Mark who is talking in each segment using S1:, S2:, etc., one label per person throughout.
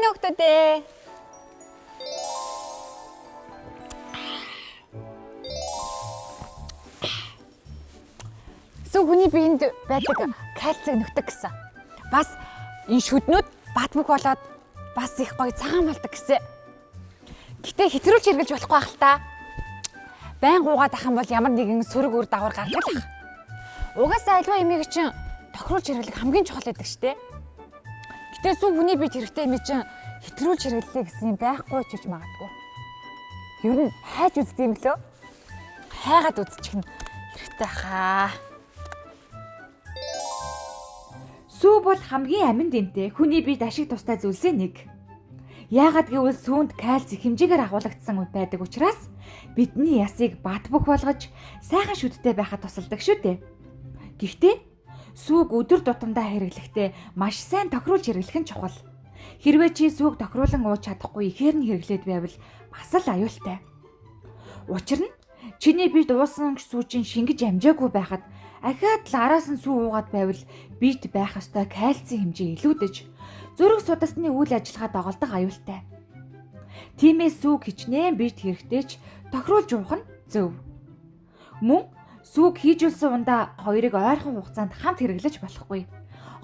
S1: Сайн уу хүмүүс ээ. Сүү хүний биед байдаг кальцийг нөхдөг гэсэн. Бас энэ шүднүүд бат бөх болоод бас их гоё цагаан болдог гэсэн. Гэтэ хэтрүүлж хэрглэж болохгүй байх л та. Байн гуугаад ах юм бол ямар нэгэн сөрөг үр дагавар гардаг л ах. Угаасаа альва эмийг чинь тохируулж хэрглэх хамгийн чухал байдаг штэ. Гэтэ сүү хүний биед хэрэгтэй юм чинь хэтрүүлж хэрглэе гэсэн юм байхгүй ч гэж магадгүй. Ер нь хайж үздэг юм лөө. Хайгаад үзчих нь хэрэгтэй хаа.
S2: Сүү бол хамгийн амин дэмтэй хүний биед ашиг тустай зүйлсээ нэг. Яагаад гэвэл сүүнд кальци хэмжээгээр агуулгдсан байдаг учраас бидний ясыг бат бөх болгож сайхан шүдтэй байхад тусалдаг шүү дээ. Гэхдээ сүүг өдөр тутамдаа хэрэглэхдээ маш сайн тохируулж хэрэглэх нь чухал. Хэрвээ чи сүүг тохируулан ууж чадахгүй ихээр нь хэрэглээд байвал бас л аюултай. Учир нь чиний биед уусан сүү чинь шингэж амжаагүй байхад ахиад л араас нь сүү уугаад байвал биед байх ёстой кальци хэмжээ илүүдэж зүрх судасны үйл ажиллагаа доголдох аюултай. Тиймээс сүүг хичнээн биед хэрэгтэйч тохируулж уух нь зөв. Мөн сүүг хийжүүлсэн ундаа хоёрыг ойрхон хугацаанд хамт хэрэглэж болохгүй.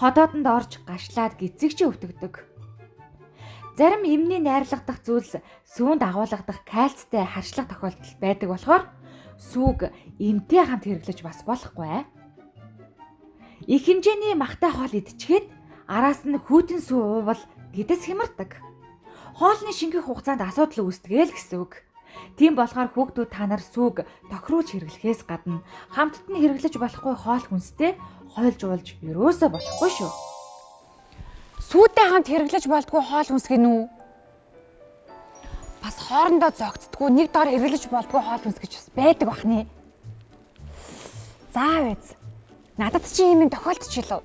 S2: Ходоодонд орж гашлаад гизэг чи өвтгдөг. Зарим эмний найрлагдах зүйлс сүүнд агуулгадах кальцтэй харьшлах тохиолдол байдаг болохоор сүүг эмтэй хамт хэрэглэж бас болохгүй. Их хэмжээний махтай хоол идчихэд араас нь хүйтэн сүү уувал гэдэс хямардаг. Хоолны шингэх хугацаанд асуудал үүсдэг л гэсэн үг. Тийм болохоор хүүхдүүд та нар сүүг тохируулж хэрэглэхээс гадна хамтд нь хэрэглэж болохгүй хоол хүнстэй хойлж уулж ерөөсөө болохгүй шүү.
S1: Сүүтэй хамт хэрэглэж болдгоо хоол хүнс гэнэ үү? Бас хоорондоо зогцдгоо нэг дор хэрэглэж болдгоо хоол хүнс гэж бас байдаг бахны. Заа вэз. Надад чи юм тохиолдчихлоо.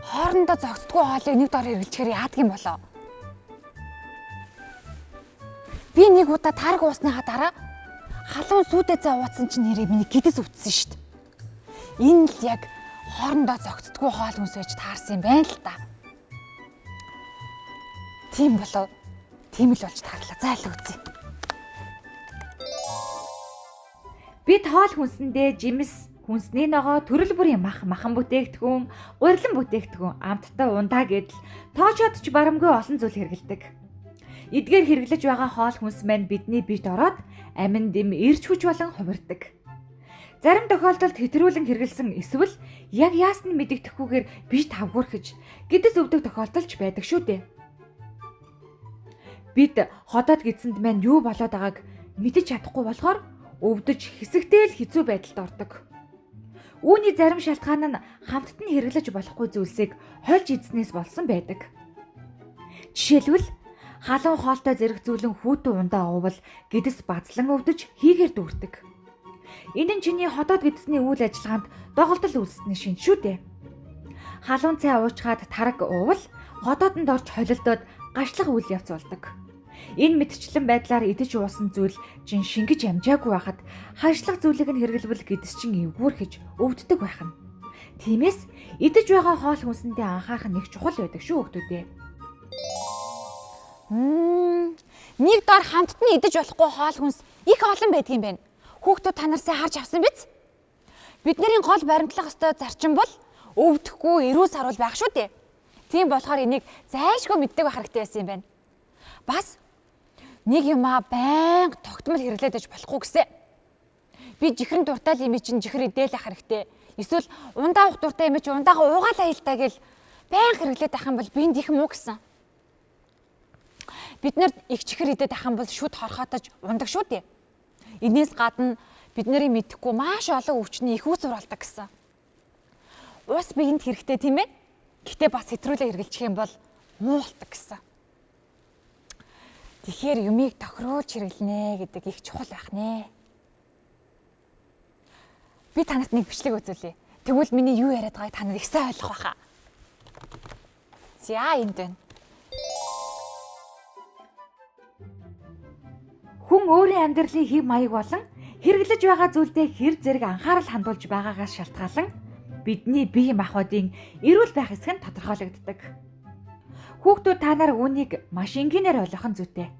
S1: Хоорондоо зогцдгоо хоолыг нэг дор хэрэглэхээр яадаг юм болоо? Би нэг удаа тарг уусныхаа дараа халуун сүйдээ заа ууцсан чинь нэрээ миний гэдэс өвдсөн шүү дээ. Энэ л яг хоорондоо зогцдгоо хоол хүнс байж таарсан юм байна л та. Тийм болов. Тийм л болж таарлаа. За л үзье.
S2: Бид хоол хүнсэндээ жимс, хүнсний ногоо, төрөл бүрийн махан бүтээгдэхүүн, гурилан бүтээгдэхүүн, амттай ундаа гэдэл тоочоод ч барамгүй олон зүйл хэрэгэлдэг. Эдгээр хэрэглэж байгаа хоол хүнс маань бидний биед ороод амин дэм эрч хүч болон хувирдаг. Зарим тохиолдолд хэтрүүлэн хэрэгэлсэн эсвэл яг яасны мэдэгдэхгүйгээр биед тавгуурхэж гэдэс өвдөх тохиолдолч байдаг шүү дээ. Бид ходоод гидсэнд маань юу болоод байгааг мэдэж чадахгүй болохоор өвдөж хэсэгтэй л хэцүү байдалд ордог. Үүний зарим шалтгаан нь хамтд нь хэрэглэж болохгүй зүйлсийг хольж идснээс болсон байдаг. Жишээлбэл халуун хоолтой зэрэг зүйлэн хүүтэн ундаа уувал гэдэс базлан өвдөж хийгээр дүүрдэг. Энэ нь чиний ходоод гидсний үйл ажиллагаанд доголдол үүссэний шинж шүү дээ. Халуун цай уучгаад тараг уувал ходоодонд орж холилдоод гашлах үйл явц болдог. Энэ мэтчлэн байдлаар идэж уусан зүйл чин шингэж амжаагүй байхад ханшлах зүйлийг нь хэрэглэвэл гэдэс чин эвгүүрхэж өвддөг байх нь. Тиймээс идэж байгаа хоол хүнсэндээ анхаарах нэг чухал байдаг шүү хүүхдүүдээ.
S1: Нэг дор хамтд нь идэж болохгүй хоол хүнс их олон байдаг юм байна. Хүүхдүүд та нар сайн харж авсан биз? Бидний гол баримтлах ёстой зарчим бол өвдөхгүй эрүүл сарвал байх шүү дээ. Тийм болохоор энийг зайлшгүй мэддэг байх хэрэгтэй байсан юм байна. Бас нэг юмаа байнга тогтмол хэрэглээд иж болохгүй гэсэн. Би жихрэн дуртай юм чинь жихэр идээлэх хэрэгтэй. Эсвэл ундаа уух дуртай юм чи ундаагаа уугаалаа хэлтаа гэл байнга хэрэглээд ах юм бол биэнд их муу гэсэн. Бид нар их чихэр идээд ах юм бол шүд хорхоотож ундаг шүү дээ. Энээс гадна бид нарын мэдэхгүй маш олон өвчний их үүсвэр болдог гэсэн. Ус биеинд хэрэгтэй тийм ээ. Гэтэ бас хэтрүүлээ хэрэглэчих юм бол муу болдог гэсэн. Тэгэхээр юмыг тохируулж хэрэглэнэ гэдэг их чухал байх нэ. Би танарт нэг бичлэг үзүүлье. Тэгвэл миний юу яриад байгааг та нар их сайн ойлгох байхаа. За энд байна.
S2: Хүн өөрийн амьдралын хэв маяг болон хэрэглэж байгаа зүйлдээ хэр зэрэг анхаарал хандуулж байгаагаас шалтгаалan бидний бие махбодын эрүүл байх хэсэг нь тодорхойлогддог. Хүүхдүүд та нар үүнийг маш энгийнээр ойлгох нь зүйтэй.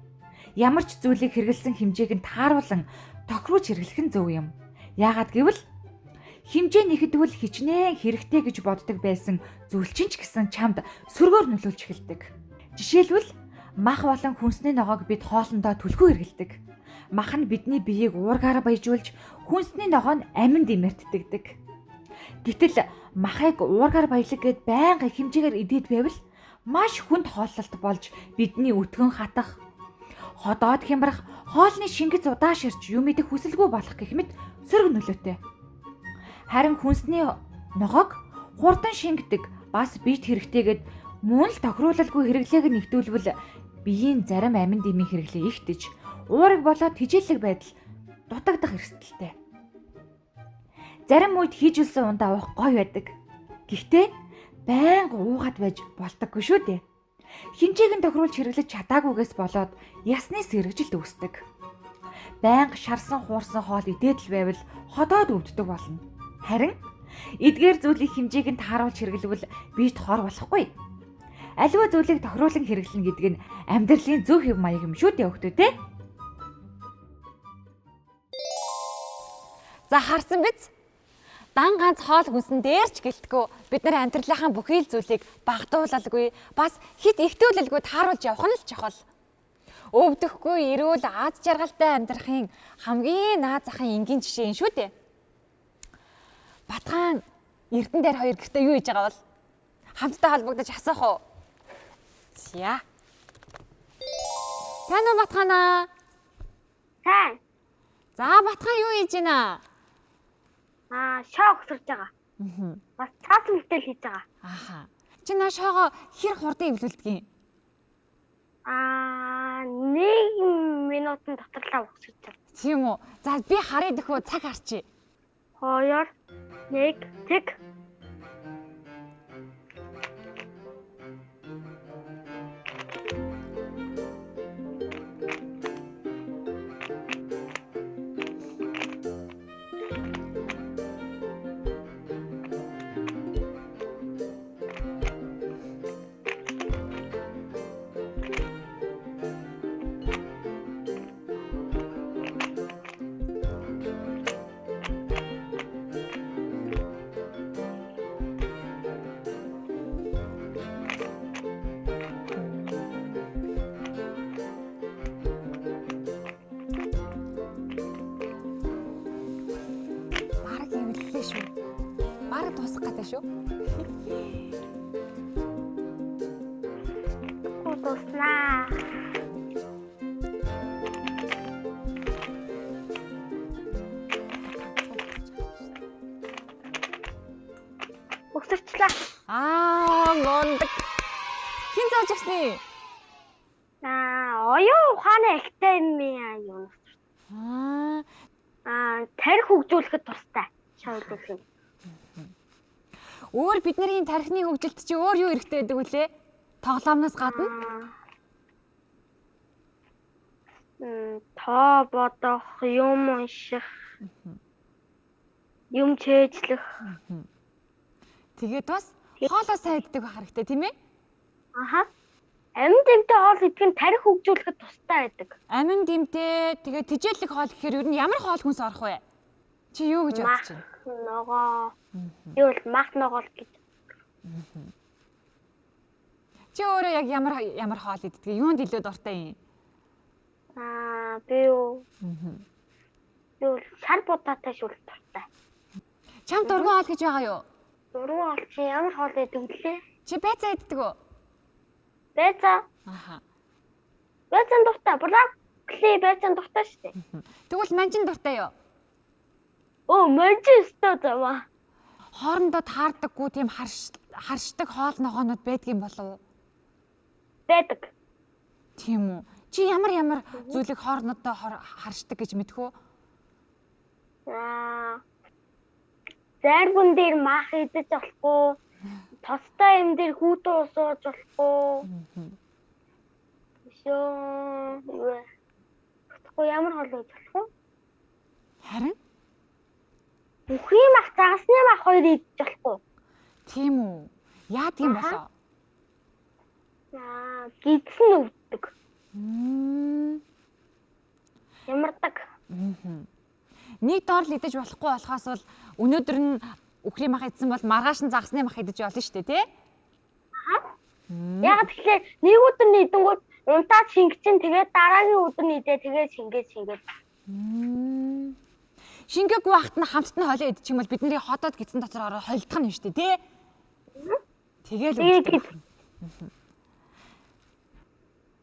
S2: Ямар ч зүйлийг хэрэглэсэн хэмжээг нь тааруулан тохируулж хэрэглэх нь зөв юм. Яагаад гэвэл хэмжээ нэхэтвэл хичнээн хэрэгтэй гэж боддог байсан зүйл чинь ч гэсэн чамд сөргөөр нөлөөлж эхэлдэг. Жишээлбэл мах болон хүнсний ногоог бид хоолндоо түлхүү хэрэглэдэг. Мах нь бидний биеийг уургаараа баяжуулж, хүнсний ногоо нь амин дэмэрддэг. Гэтэл махыг уургаар баялаг гэд байнга хэмжээгээр идээд байвал маш хүнд хооллолт болж бидний өтгөн хатах, ходоод хямрах, хоолны шингэц удааширч юм идэх хүсэлгүй болох гэх мэт сөрөг нөлөөтэй. Харин хүнсний ногоог хурдан шингэдэг бас биед хэрэгтэйгээд мөн л тохируулалгүй хэрэглээг нэгдүүлбэл биеийн зарим амин дэмийн хэрэглээ ихтэж, уурыг болоод тижээлэг байдал дутагдах эрсдэлтэй. Зарим үед хийж үлсэн ундаа уух гоё байдаг. Гэхдээ байнга уугаад байж болдоггүй шүү дээ. Хэмжээг нь тохируулж хэрэглэж чадаагүйгээс болоод ясны сэргэжилт үүсдэг. Байнга шарсан хуурсан хоол идээд л байвал ходоод өвддөг болно. Харин эдгээр зүйлийн хэмжээг нь тааруулж хэрэглэвэл биед хор болохгүй. Аливаа зүйлийг тохируулан хэрэглэнэ гэдэг нь амьдралын зөв хэв маяг юм шүү дээ хүүхдүүд ээ.
S1: За харсан биз? Дан ганц хоол хүнсэн дээрч гэлтгүү бид нар амьдралынхаа бүхий л зүйлийг багтуулалгүй бас хит ихтүүлэлгүй тааруулж явах нь л чухал. Өвдөхгүй, эрүүл, аз жаргалтай амьдрахын хамгийн наад захын энгийн жишээ юм шүү дээ. Батхан Эрдэнэ дээр хоёр гэртээ юу хийж байгаа бол хамтдаа холбогдож асуух уу? За. Сайн уу Батханаа?
S3: Сайн.
S1: За Батхан юу хийж байна?
S3: Шоо өгсөрж байгаа. Бас цаасан мэтэл хийж байгаа.
S1: Ааха. Чи наа шоогоо хэр хурдан эвлүүлдэг юм?
S3: 1 минутын дотор л өгсөж байгаа.
S1: Тийм үү. За би харъя дөхөө цаг харчи.
S3: 2 1 тэг. Бараг дуусах гэдэг шүү. Дуснаа. Өгсөрчлээ.
S1: Гондог. Хин зааж өгсөн?
S3: Оюун ухааны академи юу? Тарих хөгжүүлэхэд тустай. Шоолох юм.
S1: Өөр бидний тархины хөгжилт чи өөр юу хэрэгтэй байдаг вүлээ? Тоглоомноос гадна?
S3: Тоо бодох, юм унших, юм чэйжлэх.
S1: Тэгээд бас хоолоо сайн иддэг байх хэрэгтэй тийм ээ?
S3: Амин дэмтэй хоол идэх нь тарих хөгжүүлэхэд тустай байдаг.
S1: Амин дэмтэй тэгээд тижээлэг хоол гэхээр ер нь ямар хоол хүнс орох вэ? Чи юу гэж бодож байна?
S3: Ногоо. Юу л мах ногоо л гэж.
S1: Чи өөрөө яг ямар хоол иддэг? Юунд илүү дуртай юм?
S3: Би юу шар будаатай шүүл дуртай.
S1: Чам дургуун хоол гэж байгаа юу?
S3: Дургуун хоол чи ямар хоол иддэг вүлээ?
S1: Чи байцаа иддэг үү?
S3: Байцаа. Байцаа дуртай. Брокколи байцаа дуртай шүү дээ.
S1: Тэгвэл манжин дуртай юу?
S3: Манжин өстой зава.
S1: Хоорондоо таардаггүй тийм харшдаг хоол ногоонууд байдгийн болов уу?
S3: Байдаг.
S1: Тийм үү. Чи ямар зүйлийг хоорондоо харшдаг гэж мэдэх үү?
S3: Зарбун дээр мах идэж болохгүй. Тостой юм дээр хүүтэн ус ууж болохгүй. Ямар хоол ууж болох вэ?
S1: Харин
S3: Бүхий мах загасны мах хоёр идэж болохгүй.
S1: Тийм үү? Яа тийм болоо?
S3: Гидсэн өвддөг.
S1: Мм.
S3: Ямардаг.
S1: Нэг доор л идэж болохгүй болохоос бол өнөөдөр нь үхрийн мах идсэн бол маргааш нь загасны мах идэж болно шүү дээ, тий?
S3: Яг тэгэхээр нэг өдөр нь идэнгүүт унтаад шингэчин тэгээд дараагийн өдөр нь идээ тэгээд шингээд.
S1: Шингээгүй байхад нь хамтд нь хоолоо идчих юм бол бидний ходоод гидсэн дотор ороо холдох нь шүү дээ, тий? Тэгэл өвддөг.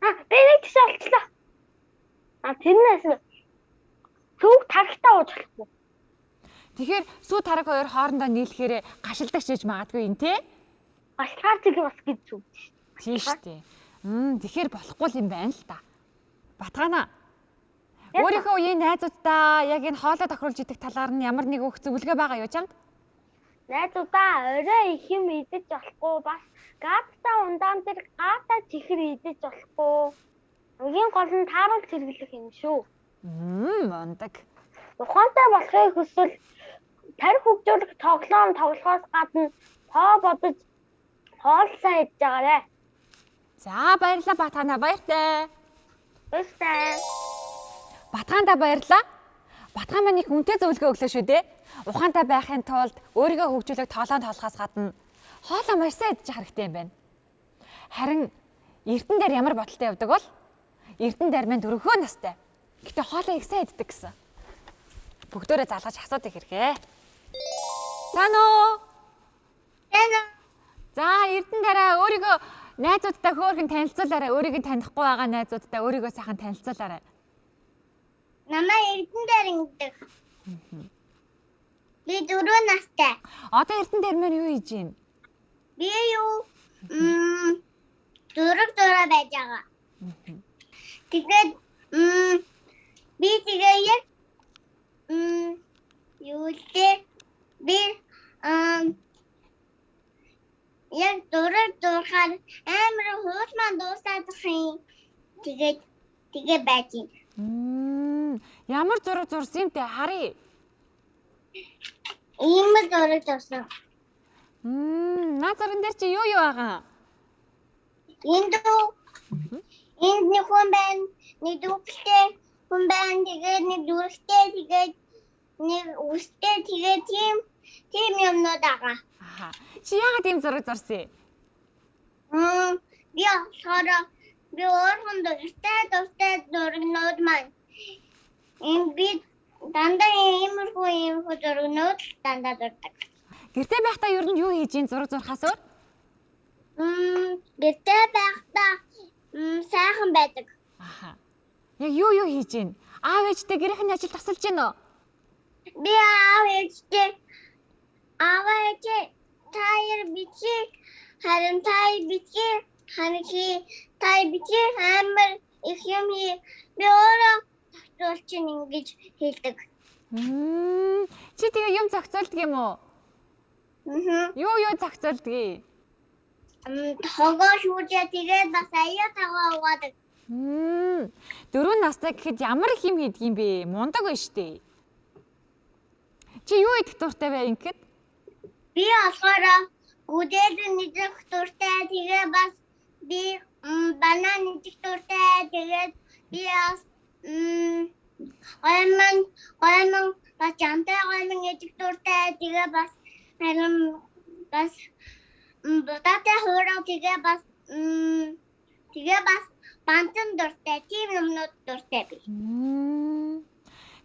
S3: Би нэг тийш олчлаа. Тэрнээс сүг тархтаа ууж болохгүй.
S1: Тэгэхээр сүү тараг хоёр хоорондоо нийлэхээр гашилдаг шиж магадгүй юм, тий?
S3: Гашгаар зэг бас гэж зүг.
S1: Тийм шүү дээ. Тэгэхээр болохгүй юм байна л та. Батгана. Өөрийнхөө үеийн найзуудаа яг энэ хоолой тохируулж идэх талаар нь ямар нэг өөх зөвлөгөө байгаа юу чамд?
S3: Найзуудаа орой их юм идэж болохгүй, бас гадтай ундаан дээр гата чихэр идэж болохгүй. Өгийн гол нь тааруулж хэрэглэх юм шүү.
S1: Мондаг.
S3: Ухаантай болохыг хүсвэл тарих хөгжүүлэх тоглоом тоглохоос гадна тоо бодож хоолсоо идж байгаарэ.
S1: За баярлалаа Батгана, баяртай.
S3: Баярлалаа.
S1: Батганда баярлалаа. Батган маань их үнэтэй зөвлөгөө өглөө шүү дээ. Ухаантай байхын тулд өөрийгөө хөгжүүлэх тоглоом тоглохоос гадна хоолоо маш сайн идэж хэрэгтэй юм байна. Харин Эрдэнэ дээр ямар бодолтой явдаг бол Эрдэнэ дээр мэн дөрөвхөө настай. Гэтэ хоолоо их сайн иддэг гэсэн. Бүгдөө залгаж асуудаг хэрэгээ. Цаана уу? За Эрдэнэ дараа өөрийгөө найзуудтай хөөрхөн танилцуулаарай. Өөрийг нь танихгүй байгаа найзуудтай өөрийгөө сайхан танилцуулаарай.
S3: Намаа Эрдэнэ дээр ингэдэг. Би 4 настай.
S1: Одоо Эрдэнэ дээр мэн юу хийж юм?
S3: Би юу дөрөв дөрөв байж байгаа. Тэгээд би тэгээ яг юу лээ би яг дөрөв дөрөхөр амар хуусман дуусаад хин тэгээ байж.
S1: Ямар зураг зурсан юм те харъя.
S3: Ийм зураг зурсан.
S1: Наа зурган дээр чи юу байгаа?
S3: Энд нэг хүн байна, нэг дүүхтэй хүн байна, тэгээд нэг дүүрхтэй, тэгээд нэг үстэй, тэгээд тийм юмнууд байгаа.
S1: Чи яагаад ийм зураг зурсан?
S3: Би болохоор би өөрхөн дуртай зурагнууд маань. Би дандаа иймэрхүү зурагнууд дандаа зурдаг.
S1: Гэртээ байхдаа ер нь юу хийж ийн зураг зурхаас өөр?
S3: Гэртээ байхдаа сайхан байдаг.
S1: Яг юу хийж ийн? Аав ээжтэй гэрийн ажил тусалж гин үү?
S3: Би аав ээжтэй таяр бичи харин тай бичи амар их юм би өөрөө зурчин ингэж хэлдэг.
S1: Чи тэгээ юм зохицуулдаг юм уу? Юу зохицуулдаг?
S3: Тогоо шүүжээ тэгээд бас аяа тагоо угаадаг.
S1: 4 настай гэхэд ямар их юм хийдэг юм бэ? Мундаг байна штэ. Чи юу идэх дуртай вэ ингэхэд?
S3: Би болохоор гүдэл нэгдэх дуртай. Тэгээ бас би банан идэх дуртай. Тэгээд би бас гайман бас жамтай гайман идэх дуртай. Тэгээ бас харин бас бататай хоороо тэгээ бас бантан дуртай. Тийм юмнууд дуртай би.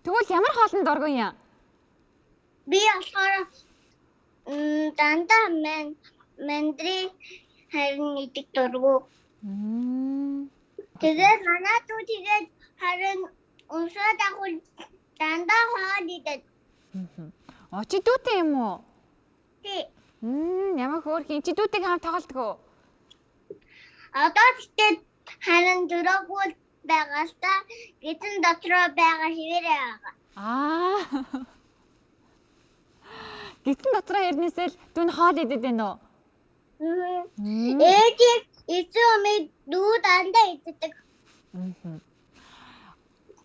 S1: Тэгвэл ямар хоолнд дургүй юм?
S3: Би болохоор дандаа мандри харин идэх дургүй. Тэгээд манай дүү тэгээд харин унсаад ахвал дандаа хоол идэх.
S1: Чи дүүтэй юм уу?
S3: Тий.
S1: Ямар хөөрхөн чи дүүтэйгээ хамт тоглодог уу?
S3: Одоо тэгтээ харин дөрөвгүй байгаа л та гитэн дотроо байгаа хэвээрээ байгаа.
S1: Гитэн дотроо ирнээсээ л дүүн хоол идэд байна уу?
S3: Ээжийг эцүү дүү дандаа иддэг.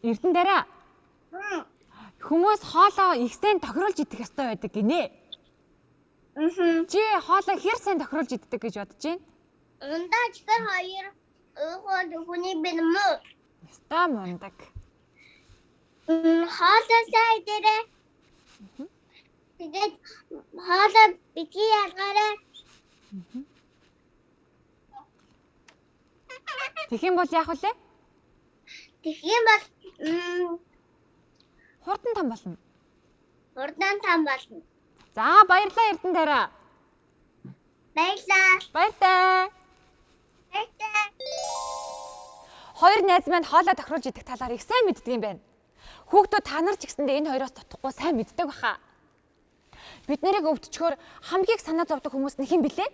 S1: Эрдэнэ дараа. Хүмүүс хоолоо их сайн тохируулж идэх ёстой байдаг гинэ. Чи хоолоо хэр сайн тохируулж иддэг гэж бодож байна?
S3: Ундаа чихэр хоёр уугаад хүний бинмүү.
S1: Яста мундаг.
S3: Хоолоо сайн дээрээ. Тэгээд хоолоо битгий ялгаарай.
S1: Тэгэх юм бол яах вэ?
S3: Тэгэх юм бол
S1: Хурдан там болно.
S3: урдаан там болно.
S1: За баярлалаа Эрдэнэ тараа.
S3: Баярлалаа.
S1: Баяртай.
S3: Баярлалаа.
S1: Хоёр найз маань хоолоо тохируулж идэх талаар их сайн мэддэг юм байна. Хүүхдүүд та нар ч гэсэндээ энэ хоёроос дутхгүй сайн мэддэг баха. Бид нарыг өвдчгөр хамгийн их санаа зовдөг хүмүүс нь хэн блэ?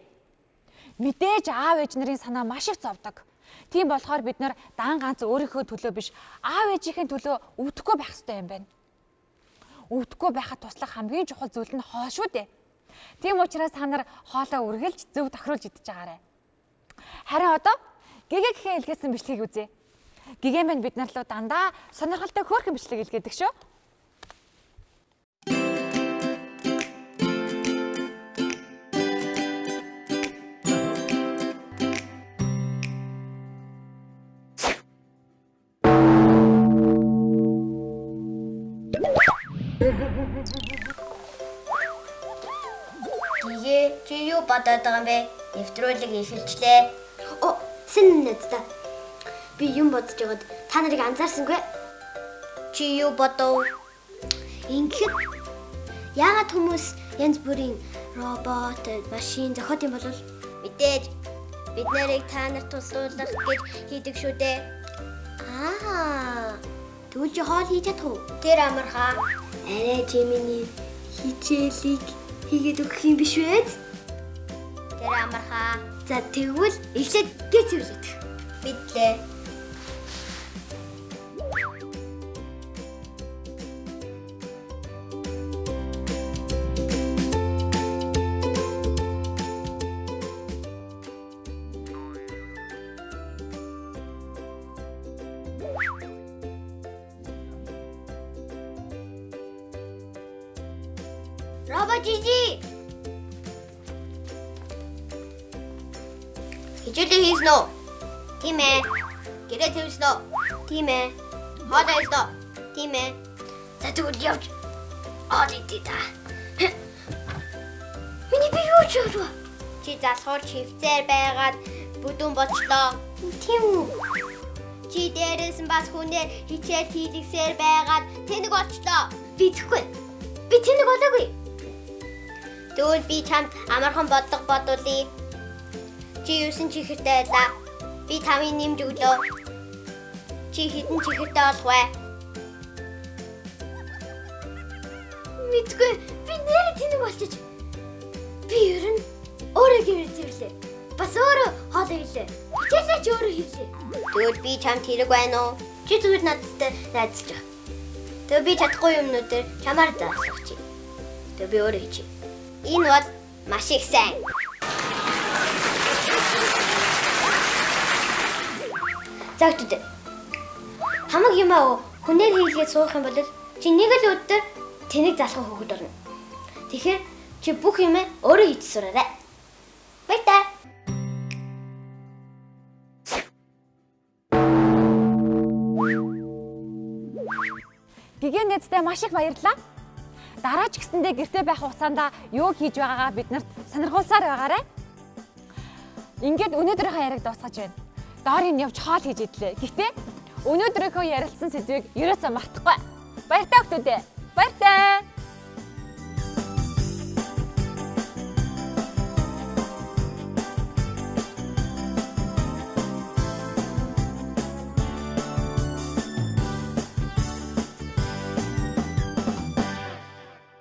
S1: Мэдээж аав ээж нарын санаа маш их зовдөг. Тийм болохоор бид нар дан ганц өөрийнхөө төлөө биш аав ээжийнхээ төлөө өвдөхгүй байх хэрэгтэй юм байна. Өвдөхгүй байхад туслах хамгийн чухал зүйл нь хоол шүү дээ. Тийм учраас та нар хоолоо үргэлж зөв тохируулж идэж байгаарай. Харин одоо гэгээ гэхээ илгээсэн бичлэгийг үзье. Гэгээ маань бид нар руу дандаа сонирхолтой хөөрхөн бичлэг илгээдэг шүү.
S3: Гээ чи юу бодоод байгаа юм бэ? Нэвтрүүлэг эхэлчлээ.
S4: Сэн нэстэ. Би юм бодож байгаад та нарыг анзаарсангүй.
S3: Чи юу бодов?
S4: Ингээд яагаад хүмүүс янз бүрийн робот, машин зохиод юм бол
S3: Мэдээж бид нарыг та нарт туслуулах гэж хийдэг шүү дээ.
S4: тэгвэл чи хоол хийж чадах уу?
S3: Тэр амархаа.
S4: Арай Жиминий хичээлийг хийгээд өгөх юм биш үү?
S3: Тэр амархаа.
S4: За тэгвэл эхлээд гээцэрлээд.
S3: Бидлээ. Робот Жижи. Хичээлээ хийсэн үү? Тийм ээ. Гэрээ тавьсан уу? Тийм ээ. Хоолоо хийсэн үү? Тийм ээ.
S4: За тэгвэл явж идээ та. Миний би юу ч яагаа?
S3: Чи засгуур хөвцээр байгаад бүдүүн болчлоо.
S4: Тийм үү?
S3: Чи дээрээс нь бас хүнээр хичээл хийлгсээр байгаад тэнэг болчлоо.
S4: Би тэхгүй. Би тэнэг болоогүй.
S3: Тэгвэл би чамд амархан бодлого бодуулъя. Чи 9 чихэртэй байлаа. Би 5-ыг нэмж өглөө. Чи хэдэн чихэртэй болох вэ?
S4: Мэдгүй. Би нэрээ тэнэг болчих. Би ер нь өөрөө гэрээ зэрлээ. Бас өөрөө хоолоо хийлээ. Хичээлээ ч өөрөө хийлээ.
S3: Тэгвэл би чамд хэрэг байна уу?
S4: Чи зүгээр надтай найзаж байгаа.
S3: Тэгвэл би чадахгүй юмнуудаар чамаар даалгах чи. Тэгвэл би өөрөө хийчих. Энэ бол маш их сайн.
S4: Загтд. Хамаг юм аа хүнээр хийлгээд суух юм бол чи нэг л өдөр тэнэг залхах хөвгөд орно. Тэгэхээр чи бүх юмээ өөрөө хийж сураарай.
S3: Баярлалаа.
S1: Гэгээ нэцтэй маш их баярлалаа. Дараа ч гэсэндээ гэртээ байх хугацаанд юу хийж байгаагаа биднэрт сонирхуулсаар байгаарай. Ингээд өнөөдрийнхөө яриаг дуусгаж байна. Доорын явж хоол хийж идлээ. Гэхдээ өнөөдрийнхөө ярилцсан сэдвийг ерөөсөө мартахгүй. Баяртай хүмүүстээ. Баяртай.